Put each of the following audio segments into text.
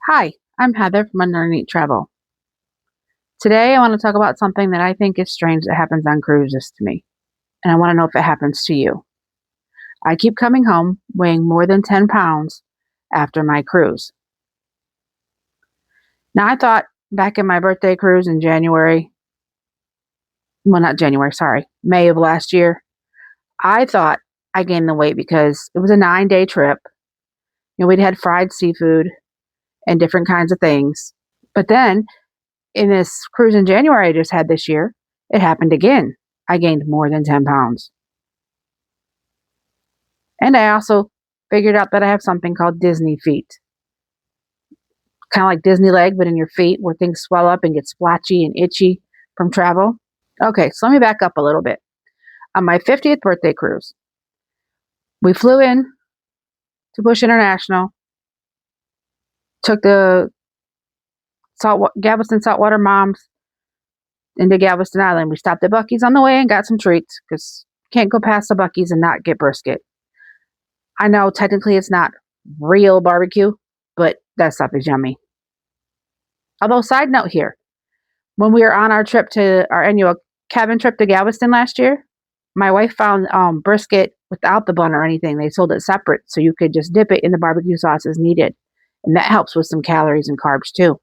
Hi, I'm Heather from Underneath Travel. Today I want to talk about something that I think is strange that happens on cruises to me, and I want to know if it happens to you. I keep coming home weighing more than 10 pounds after my cruise. Now, I thought back in my birthday cruise in January, well, not January, sorry, May of last year, I thought I gained the weight because it was a 9-day trip. We'd had fried seafood and different kinds of things. But then in this cruise in January I just had this year, it happened again. I gained more than 10 pounds. And I also figured out that I have something called Disney feet. Kind of like Disney leg, but in your feet where things swell up and get splotchy and itchy from travel. Okay, so let me back up a little bit. On my 50th birthday cruise, we flew in to Bush International, took the Galveston Saltwater Moms into Galveston Island. We stopped at Buc-ee's on the way and got some treats because you can't go past the Buc-ee's and not get brisket. I know technically it's not real barbecue, but that stuff is yummy. Although, side note here, when we were on our annual cabin trip to Galveston last year, my wife found brisket without the bun or anything. They sold it separate, so you could just dip it in the barbecue sauce as needed. And that helps with some calories and carbs too.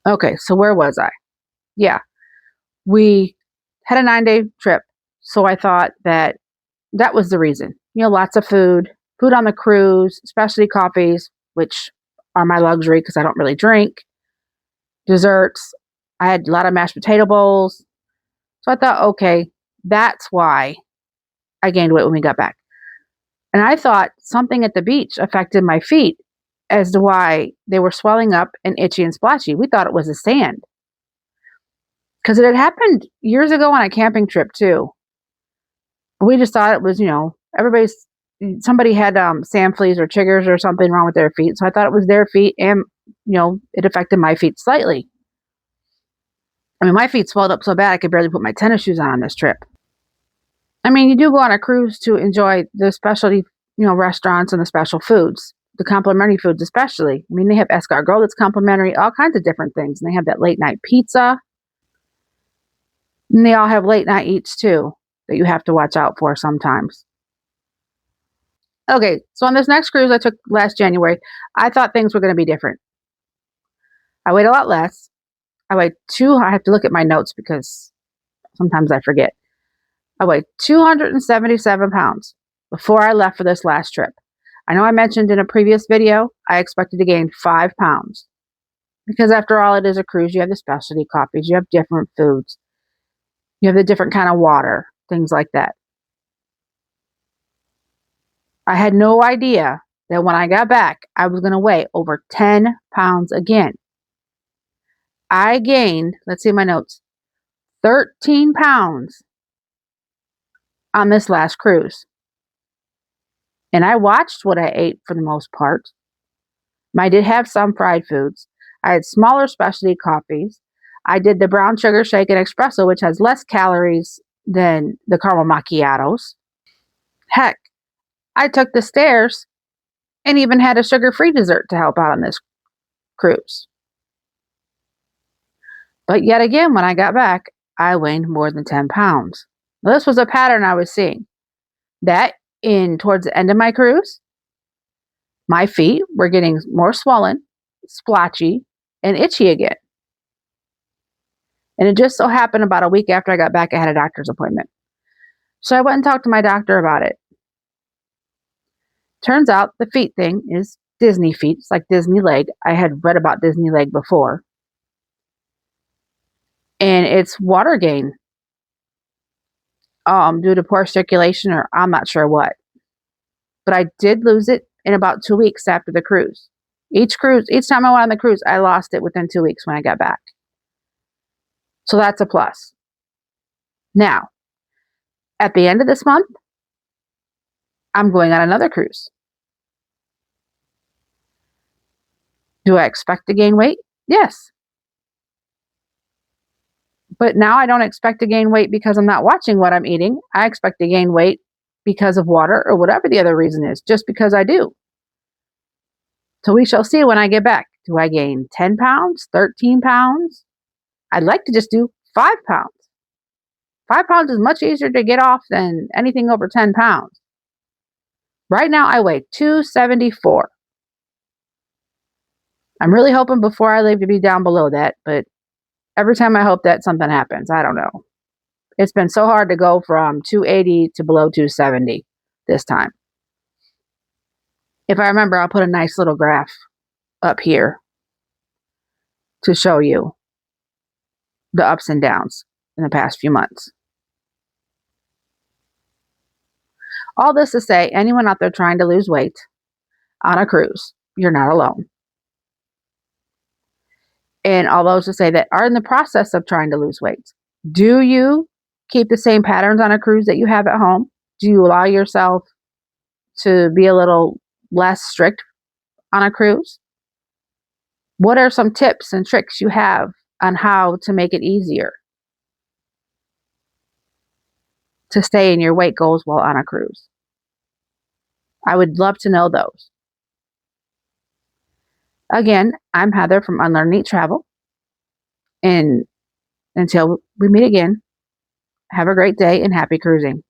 Okay, so where was I? Yeah, we had a 9-day trip, so I thought that was the reason. Lots of food on the cruise, especially coffees, which are my luxury because I don't really drink, desserts. I had a lot of mashed potato bowls. So I thought, okay, that's why I gained weight when we got back. And I thought something at the beach affected my feet as to why they were swelling up and itchy and splotchy. We thought it was the sand. Because it had happened years ago on a camping trip too. We just thought it was, somebody had sand fleas or chiggers or something wrong with their feet. So I thought it was their feet and, it affected my feet slightly. I mean, my feet swelled up so bad I could barely put my tennis shoes on this trip. I mean, you do go on a cruise to enjoy the specialty, restaurants and the special foods, the complimentary foods especially. I mean, they have escargot that's complimentary, all kinds of different things. And they have that late night pizza. And they all have late night eats too that you have to watch out for sometimes. Okay, so on this next cruise I took last January, I thought things were going to be different. I weighed a lot less. I have to look at my notes because sometimes I forget. I weighed 277 pounds before I left for this last trip. I know I mentioned in a previous video, I expected to gain 5 pounds. Because after all, it is a cruise. You have the specialty coffees, you have different foods, you have the different kind of water, things like that. I had no idea that when I got back, I was going to weigh over 10 pounds again. I gained, let's see my notes, 13 pounds on this last cruise. And I watched what I ate for the most part. I did have some fried foods. I had smaller specialty coffees. I did the brown sugar shake and espresso, which has less calories than the caramel macchiatos. Heck, I took the stairs and even had a sugar-free dessert to help out on this cruise. But yet again, when I got back, I weighed more than 10 pounds. Now, this was a pattern I was seeing. That towards the end of my cruise, my feet were getting more swollen, splotchy, and itchy again. And it just so happened about a week after I got back, I had a doctor's appointment. So I went and talked to my doctor about it. Turns out the feet thing is Disney feet. It's like Disney leg. I had read about Disney leg before. And it's water gain due to poor circulation, or I'm not sure what. But I did lose it in about 2 weeks after the cruise. Each time I went on the cruise, I lost it within 2 weeks when I got back. So that's a plus. Now, at the end of this month, I'm going on another cruise. Do I expect to gain weight? Yes. But now I don't expect to gain weight because I'm not watching what I'm eating. I expect to gain weight because of water or whatever the other reason is, just because I do. So we shall see when I get back. Do I gain 10 pounds, 13 pounds? I'd like to just do 5 pounds. 5 pounds is much easier to get off than anything over 10 pounds. Right now, I weigh 274. I'm really hoping before I leave to be down below that, but every time I hope that something happens. I don't know. It's been so hard to go from 280 to below 270 this time. If I remember, I'll put a nice little graph up here to show you the ups and downs in the past few months. All this to say, anyone out there trying to lose weight on a cruise, you're not alone. And all those to say that are in the process of trying to lose weight, do you keep the same patterns on a cruise that you have at home? Do you allow yourself to be a little less strict on a cruise? What are some tips and tricks you have on how to make it easier to stay in your weight goals while on a cruise? I would love to know those. Again, I'm Heather from Unlearn Neat Travel. And until we meet again, have a great day and happy cruising.